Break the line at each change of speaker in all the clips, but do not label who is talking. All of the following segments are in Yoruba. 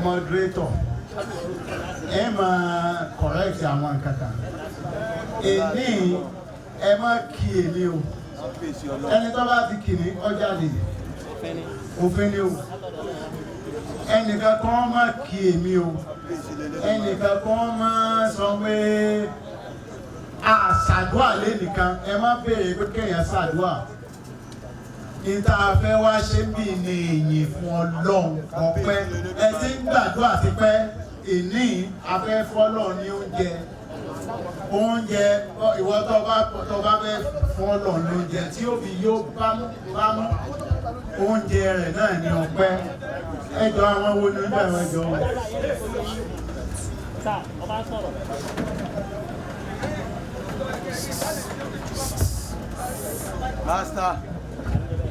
moderator ẹ máa correct àwọn nǹkan kan èmi ẹ má kí èmi o ẹni tó bá ti kì ní ọjà lè òfin ni o ẹnìkan kan má kí èmi o ẹnìkan kan má sọ pé ṣàdúà lé nìkan ẹ má béèrè pé kéèyàn ṣàdúà níta fẹ́ wá ṣe bí ní ìyìn fún Ọlọ́run ọpẹ́ ẹ ti ń gbàdúrà ti pẹ́ ìní afẹ́ fọ́lọ́ ní oúnjẹ ìwọ tó bá fẹ́ fún Ọlọ́run ní oúnjẹ tí ó fi yóò bámú oúnjẹ rẹ̀ náà ní ọpẹ́ ẹjọ́ àwọn wo ní ìgbà ẹjọ́ wọn.
Master.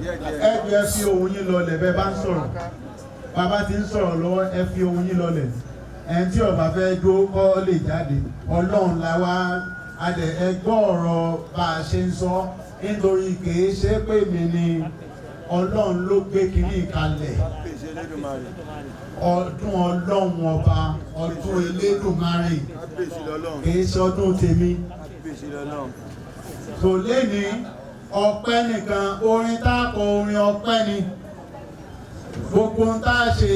Ẹ fi ohùn yín lọlẹ̀ bẹ́ẹ̀ bá ń sọ̀rọ̀ bàbá ti ń sọ̀rọ̀ lọ́wọ́ ẹ fi ohùn yín lọlẹ̀ ẹni tí ó bá fẹ́ jó kọ́ lè jáde Ọlọ́run la wá adẹ ẹgbọ́ ọ̀rọ̀ bá a ṣe ń sọ nítorí kìí ṣe pé mi ni Ọlọ́run ló gbé kínní kalẹ̀ ọdún Ọlọ́run ọba ọdún Elédùmarè kìí ṣe ọdún tèmi kò lé ní ọpẹ́ nìkan orin tá a kọ orin ọpẹ́ ni gbogbo ń tá a ṣe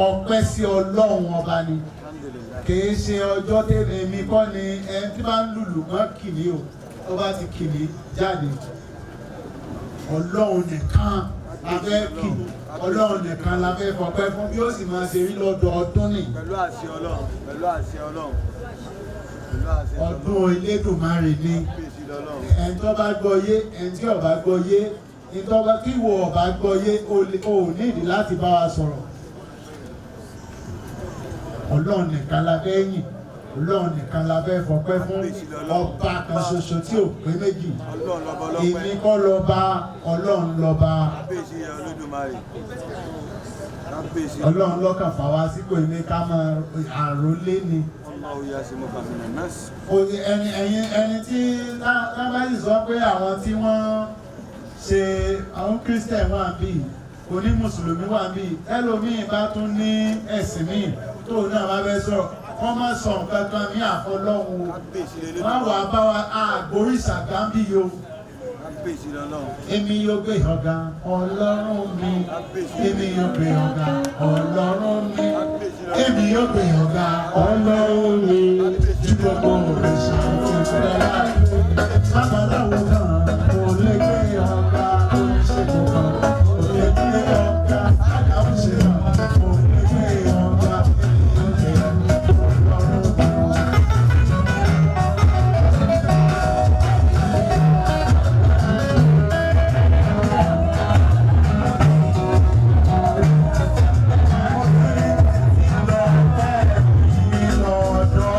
ọpẹ́ sí Ọlọ́run ọba ni kìí ṣe ọjọ́ tèmi kọ́ ni ẹni tí bá ń lùlù mọ́ kìlì o tó bá ti kìlì jáde Ọlọ́run nìkan la fẹ́ kì Ọlọ́run nìkan la fẹ́ fọpẹ́ fún bí ó sì máa ṣe rí lọ́dọọdún ni
pẹ̀lú àṣẹ Ọlọ́run pẹ̀lú àṣẹ Ọlọ́run
ọdún Elédùmarè ni ẹni tó bá gbọ́ yé ẹni tí ó bá gbọ́ yé ìtọ́ba kí ìwọ ọba gbọ́ yé o nídìí láti bá wa sọ̀rọ̀ Ọlọ́run nìkan la fẹ́ yìn Ọlọ́run nìkan la fẹ́ fọpẹ́ fún ọba kan ṣoṣo tí ò pé méjì èmi kọ́ lọ́ba Ọlọ́run lọ́ba Ọlọ́run lọ́kàn fàwa sípò èmi ká máa àrólé ni ẹni tí lábàáyé sọ pé àwọn tí wọ́n ṣe àwọn Christian wà bí oní mùsùlùmí wà bí ẹlòmíì bá tún ní ẹ̀sìn míì tó náà bá fẹ́ sọ̀rọ̀ wọ́n má sọ nǹkan kan ní àfọlọ́hun wọ́n wà bá wa àgbóríṣà gámbí yo èmi yóò gbé ọ̀gá Ọlọ́run mi èmi yóò gbé ọ̀gá Ọlọ́run mi èmi yóò gbé ọ̀gá Ọlọ́run mi ju gbogbo òrìṣà ti fẹ́ láti babaláwo kan kò lè gbé ọ̀gá oníṣègùn kan kò lè gbé ọ̀gá aláwùjẹ kan kò lè gbé ọ̀gá Ọlọ́run.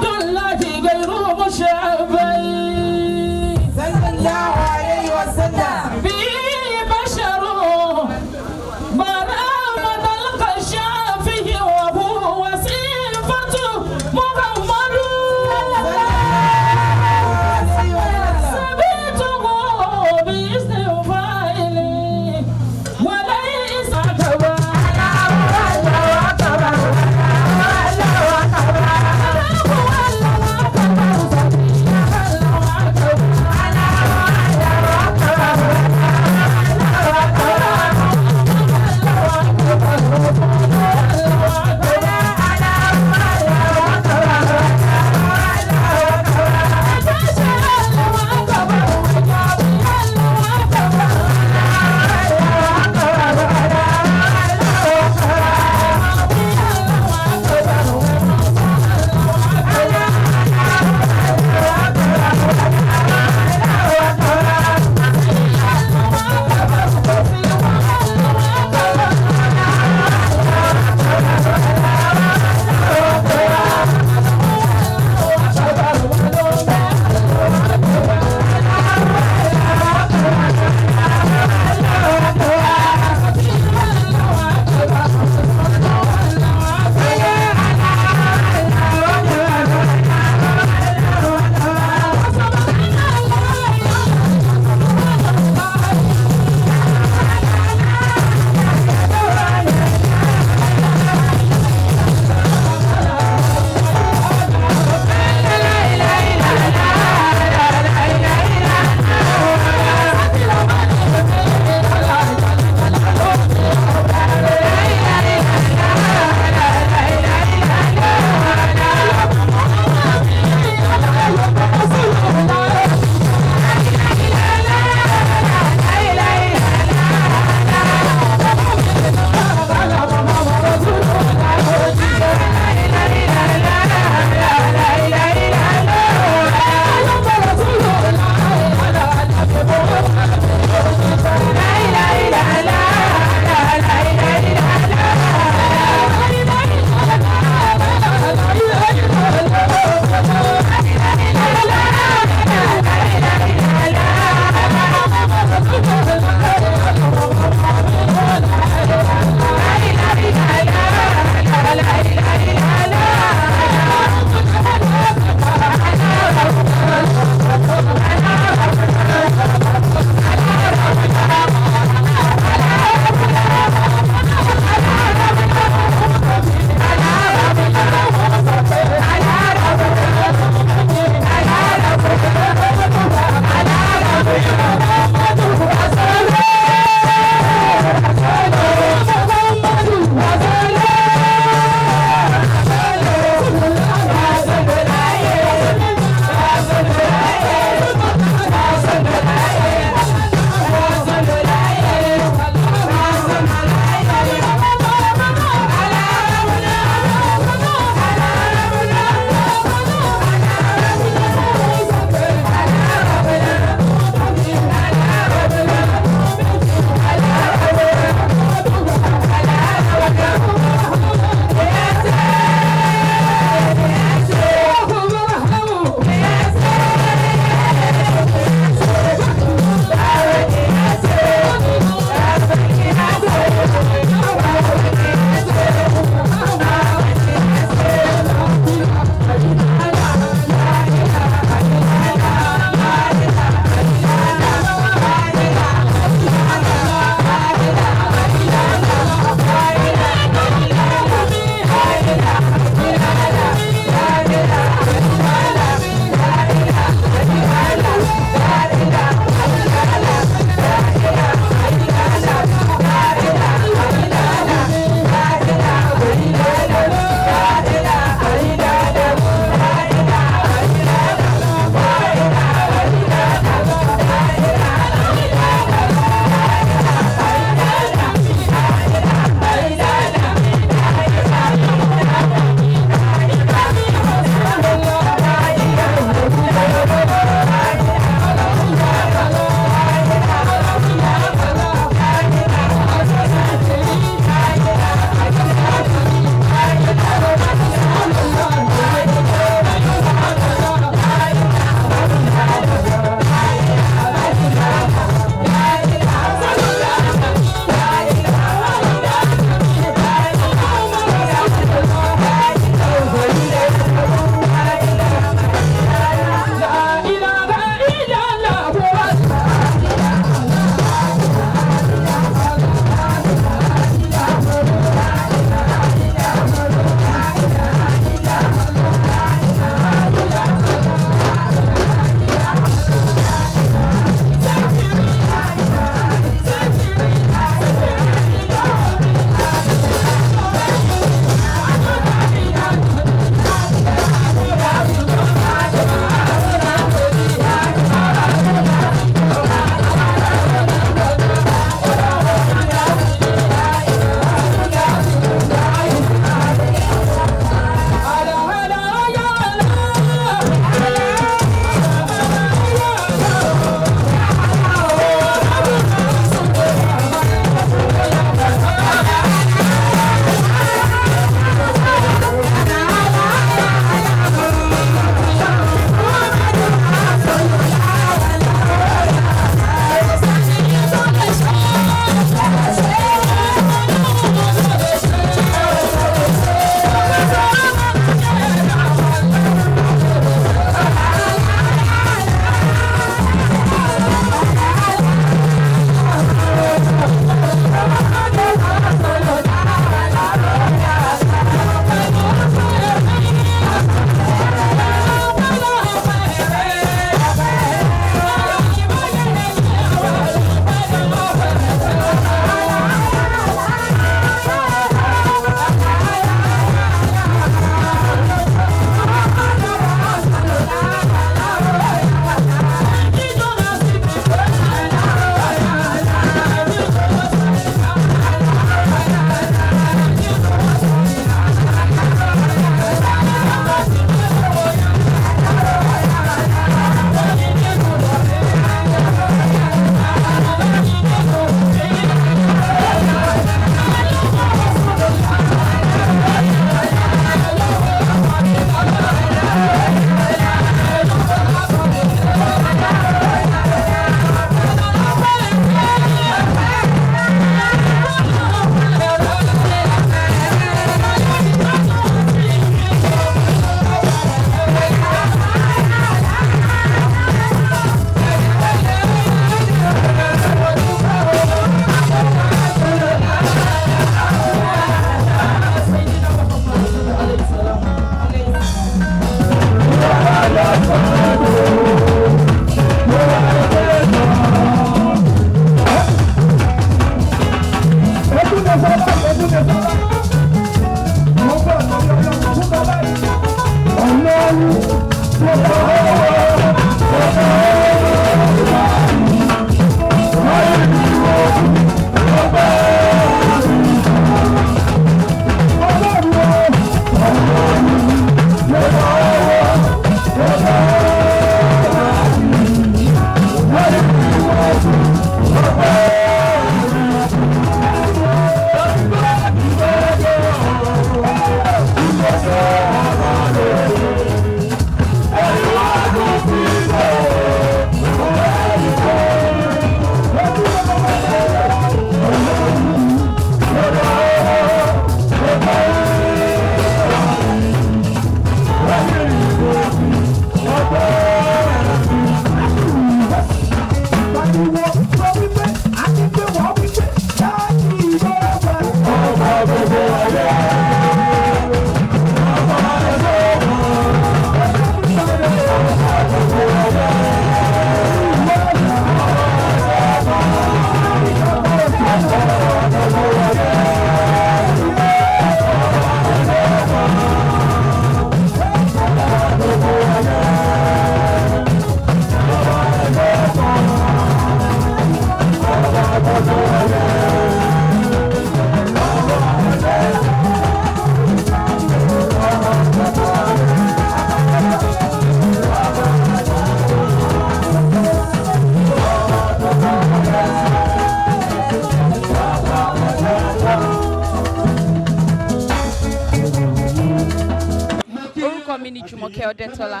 mi ni Jùmọ̀kẹ́ Ọdẹ́tọ́lá.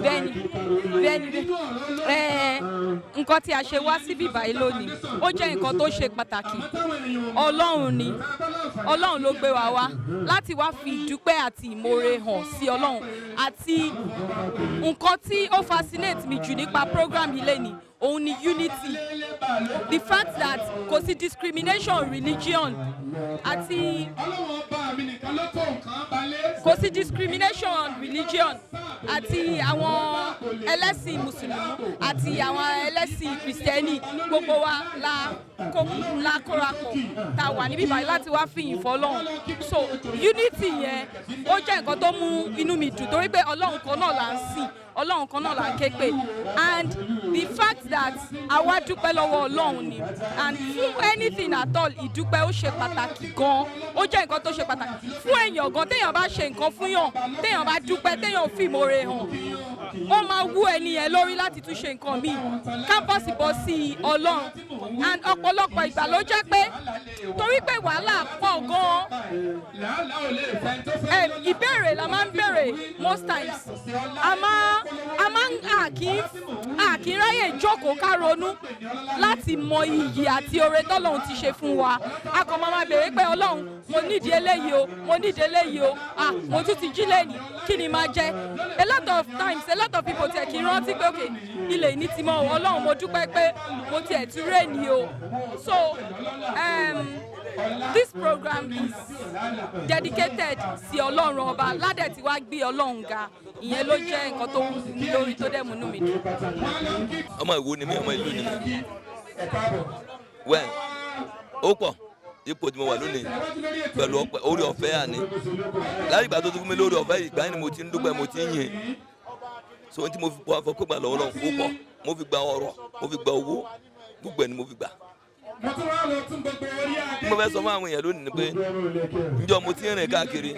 Bẹ́ẹ̀ni nǹkan tí a ṣe wá síbí báyìí lónìí ó jẹ́ nǹkan tó ṣe pàtàkì. Ọlọ́run ló gbé wa wá láti wá fi ìdúpẹ́ àti ìmoore hàn sí Ọlọ́run, àti nǹkan tí ó fascinate mi jù nípa program yìí lẹ́nìí òun ni unity, the fact that kò sí discrimination religion àti kò sí discrimination religion àti àwọn ẹlẹ́sìn mùsùlùmí àti àwọn ẹlẹ́sìn kìrìsìtẹ́nì gbogbo wa la kórapọ̀ tá wà níbí báyìí láti wá fìyìn fọ́lọ́run. So unity yẹn ó jẹ́ nǹkan tó mú inú mi dùn torí pé Ọlọ́run kan náà là ń sìn, Ọlọ́run kan náà là ń ké pè, and the fact that àwa dúpẹ́ lọ́wọ́ Ọlọ́run ni, and fún anything at all ìdúpẹ́ ó ṣe pàtàkì gan, ó jẹ́ nǹkan tó ṣe pàtàkì fún èèyàn gan. Téèyàn bá ṣe nǹkan fún yàn, téèyàn bá dúpẹ́, téèyàn fi ìmoore hàn, ó máa wú ẹni yẹn lórí láti tún ṣe nǹkan míì kámpọ̀sì bọ́ sí Ọlọ́run. And ọ̀pọ̀lọpọ̀ ìgbà ló jẹ́ pé torí pé wàhálà pọ̀ gan, ìbéèrè la máa ń béèrè most times, a kì í ráyè jókòó ká ronú láti mọ iyì àti oore tọ́lọ́run ti ṣe fún wa. A kàn máa béèrè pé Ọlọ́run mo nídìí eléyìí o, mo nídìí eléyìí o, mo tún ti jí lẹ́nìí kí ni máa jẹ. A lot of times a lot of people tẹ̀ kí n rántí pé okay ilé ní ti mọ Ọlọ́run mo dúpẹ́ pé mo tiẹ̀ tún rẹ̀ ní o. So this program is dedicated sí Ọlọ́run ọba ládẹ̀ tí wàá gbé Ọlọ́run ga, ìyẹn ló jẹ́ nǹkan tó wù mí lórí tó dẹ̀ múnú mi dùn.
ọmọ ìwo ni mí, ọmọ ìlú ni mí. Well, ó pọ̀ ipò tí mo wà lónìí pẹ̀lú orí ọ̀fẹ́ àní láti ìgbà tó tún fún mi lórí ọ̀fẹ́ ìgbà ni mo ti ń dúpẹ́, mo ti ń yìn. So ohun tí mo fi pọ̀ àfọkúgbà lọ́wọ́ lọ́wọ́ ó pọ̀, mo fi gba ọrọ̀, mo fi gba owó, gbogbo ẹ̀ ni mo fi gbà. Mo fẹ́ sọ fún àwọn èèyàn lónìí ni pé ǹjọ́ mo ti ń rìn káàkiri,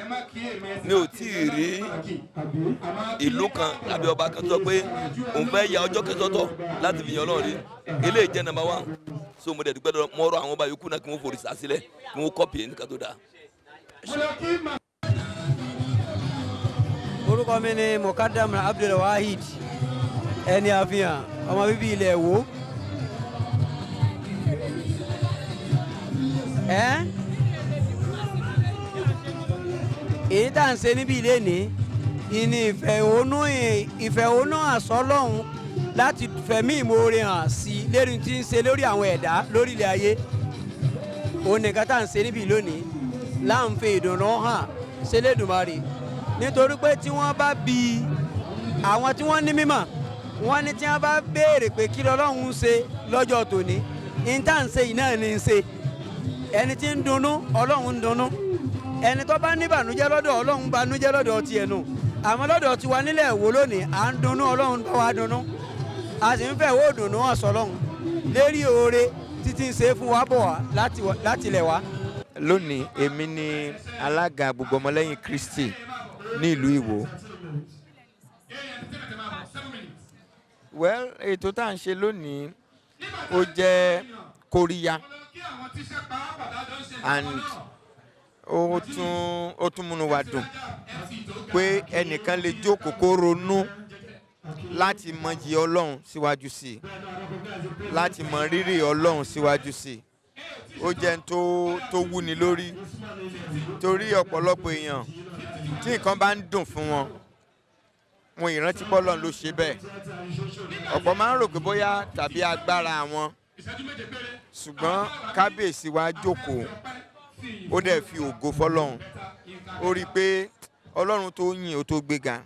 mi ò tí ì rí ìlú kan àbí ọba kan sọ pé òun fẹ́ ya ọjọ́ kẹsọ́tọ̀ láti fi yan Ọlọ́run rí. Eléyìí jẹ́ number one. So mo dẹ̀ dúpẹ́ lọ́wọ́ mọ́rọ̀ àwọn ọba yòókù náà kí wọ́n forí sásílẹ̀ kí wọ́n kọ́pì ẹni kan tó dáa.
Orúkọ mi ni Mukadam Abdul Wahid, ẹni àfihàn ọmọ bíbí ilẹ̀ Wo. Èyí tá à ń ṣe níbí ilé ní ìní ìfẹ̀hónú àsọlọ́hún láti fẹ̀mí ìmoore hàn sí lérí tí ń ṣe lórí àwọn ẹ̀dá lórí ilẹ̀ ayé. Òun nìkan tá à ń ṣe níbí lónìí láǹfẹ̀ ìdùnnú hàn sí Olódùmarè, nítorí pé tí wọ́n bá bi àwọn tí wọ́n ní mímọ̀, wọ́n ní tí wọ́n bá béèrè pé kí Ọlọ́run ń ṣe lọ́jọ́ tòní, ní tá à ń ṣe yìí náà ní í ṣe. Ẹni tí ń dunnú Ọlọ́run ń dunnú, ẹni tó bá ní ìbànújẹ́ lọ́dọ̀ Ọlọ́run bànújẹ́ lọ́dọ̀ tiẹ̀ nù. Àmọ́ lọ́dọ̀ tiwa nílẹ̀ Wo lónìí à ń dunnú, Ọlọ́run bá wa dunnú, a sì ń fẹ́ wó dùnnú ọ̀sọ̀ Ọlọ́run lérí oore títí ń ṣe fún wa bọ̀ wá láti ilẹ̀ wa.
Lónìí èmi ni alága gbogbo ọmọlẹ́yìn Kristi ní ìlú Ìwó. Well, ètò tá à ń ṣe lónìí ó jẹ́ kóríyá and ó tún múnú wa dùn pé ẹnìkan lè jókòó kó ronú láti mọyì Ọlọ́run síwájú sí i, láti mọ rírì Ọlọ́run síwájú sí i. Ó jẹ́ tó wúni lórí torí ọ̀pọ̀lọpọ̀ èèyàn tí nǹkan bá ń dùn fún wọn, wọn ìrántí pé Ọlọ́run ló ṣe bẹ́ẹ̀. Ọ̀pọ̀ máa ń rò pé bóyá tàbí agbára àwọn, ṣùgbọ́n kábíyèsí wa jókòó ó dẹ̀ fi ògo fọ́lọ́run. Ó rí i pé Ọlọ́run tó yìn ó tó gbéga.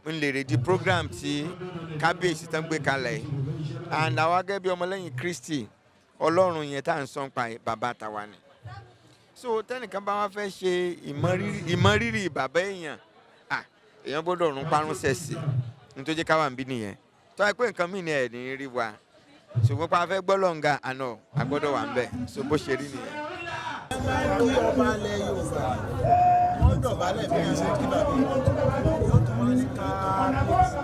Ń lè rèdí program tí kábíyèsí tán gbé kalẹ̀, and àwa gẹ́gẹ́ bí ọmọlẹ́yìn Kristi Ọlọ́run yẹn tá à ń sọ pa bàbá tàwa ni. So tẹ́nìkan bá wá fẹ́ ṣe ìmọrírì bàbá èèyàn, èèyàn gbọ́dọ̀ rún parun sẹ́sì nítorí káwá ń bí nìyẹn. Tó wáá pé nǹkan mí ni ẹ̀ ní rí wa, ṣùgbọ́n pa fẹ́ gbọ́ lọ́ǹga àná àgbọ́dọ̀ wà ń bẹ̀, so bó ṣe rí nìyẹn.
Kí ọba alẹ́ Yorùbá wọ́n dọ̀bálẹ̀ bí wọ́n ṣe kí bàbá yóò tún wá ní kábíyèsí.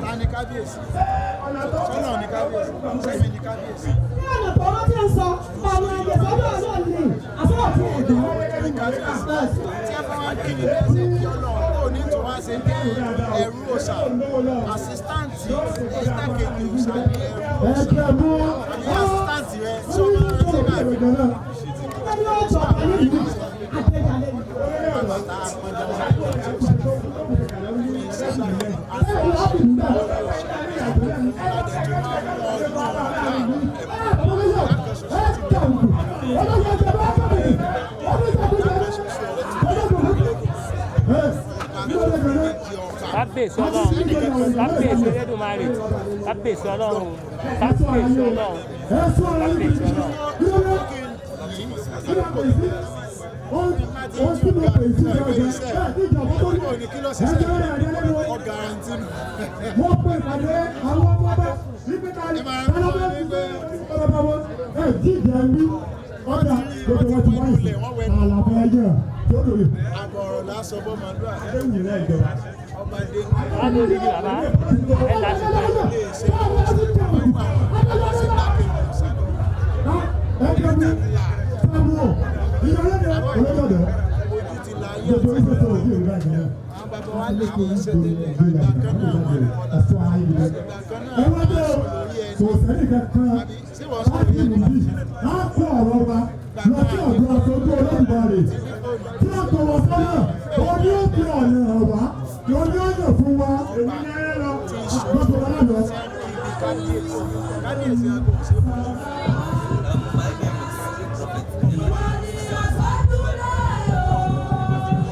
Ta ni kábíyèsí? Sọ́nà ni kábíyèsí, sẹ́mi ni kábíyèsí.
Ní ọ̀nà tọ́wọ́ tí ń sọ, ọmọ ẹgbẹ́ sọ́dọ̀ náà ní àsọ̀rọ̀ tí ẹ̀dùn.
Tí a bá wá kí ní ẹsẹ̀ kí ọlọ́run kò ní tó wá ṣe ní ẹrú òòṣà àsístáǹtì ìtàkejì òòṣà ní ẹrú òòṣà àbí àsístáǹtì rẹ tí ọmọ rẹ ti bá rí bàtà àpọ̀jà
kábíyèsí ọlọ́run kábíyèsí Olódùmarè kábíyèsí ọlọ́run kábíyèsí ọlọ́run kábíyèsí
àbọ̀rọ̀ lásán bọ́ máa dúrà ọba dé
ọlọ́run ní bàbá ẹ̀ lásìkò
ilé iṣẹ́ nígbà aláṣẹ dákẹ́jì ìsàlọ̀ ojú ti la ayé àti àwọn bàbá wa lè kí iṣẹ́ tẹ́lẹ̀ ìgbà kan náà wọ́n ní kọ́lá ìgbà kan náà wọ́n sọ lórí ẹni àbí ṣé wọ́n sọ lórí ẹni àbí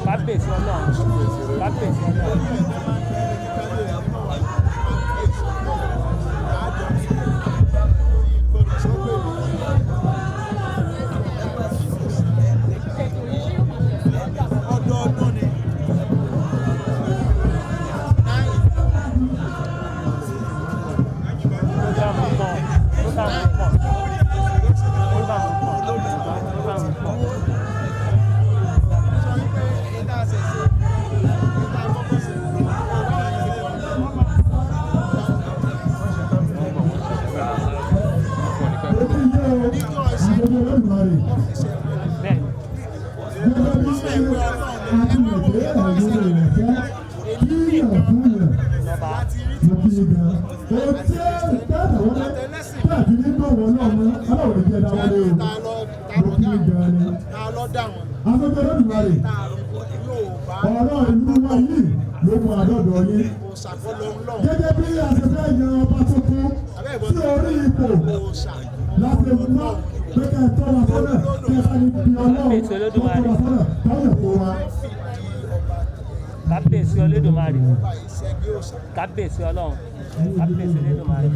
kábíyèsí ọlọ́run kábíyèsí ọlọ́run.
ọ̀rọ̀ ìlú wa yìí ló mú àdọ́dọ̀ yín. Gẹ́gẹ́ bí a ṣe fẹ́ yan ọba tuntun sí orí ipò láti mú pé ká ẹ tọ́ wa sọ́nà kí ẹ bá ní bí ọlọ́run tó tọ́ wa sọ́nà báyọ̀ kó wa.
kábíyèsí Olódùmarè kábíyèsí ọlọ́run kábíyèsí Olódùmarè.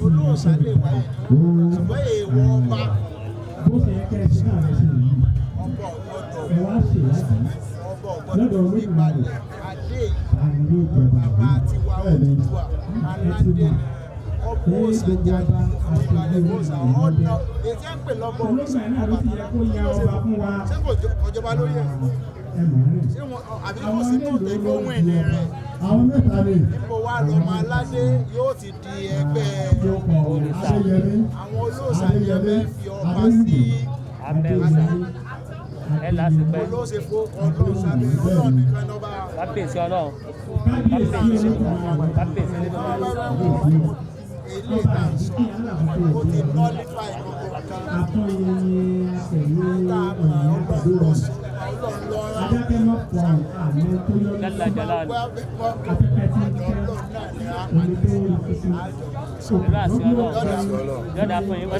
olóòṣà lè wáyé ṣùgbọ́n èèwọ̀ ọba
bó ṣe yẹ kẹ́ ẹ ṣe náà lè ṣe yìí.
ọba
ẹ wá ṣe láti
ọgbọ́dọ̀ ní balẹ̀ adé bàbá tiwa Odùduwà aládé ọgbọ́n òsàjà ìbàlẹ̀ bọ́sà ọ̀nà ètí ẹ̀ ń pè lọ́gbọ́n òsà ọba ṣé kò jọba lórí ẹ̀ ṣé wọn àbí wọn sì tó tẹ gbóhùn ìní rẹ̀
àwọn mẹ́ta ni
ipò wa lọ́mọ aládé yóò ti di ẹgbẹ́
òrìṣà
àwọn olóòṣà yẹn fẹ́ fi ọba sí
abẹ́ òrìṣà ẹ̀ lásìkò ẹ̀
olóòṣè fún olóòṣà ọlọ́run nìkan lọ́ba
kábíyèsí ọlọ́run kábíyèsí Olódùmarè kábíyèsí Olódùmarè.
ilé ìtànsán ó ti nọ́lífà ìgbọ̀ngàn kan tá a mọ̀ ọlọ́run lọ́sùn ọlọ́run lọ́ra
jálá jálá ni
ọlọ́run náà ní apàdé
ìlú àti ọlọ́run yọ̀dà fún yín.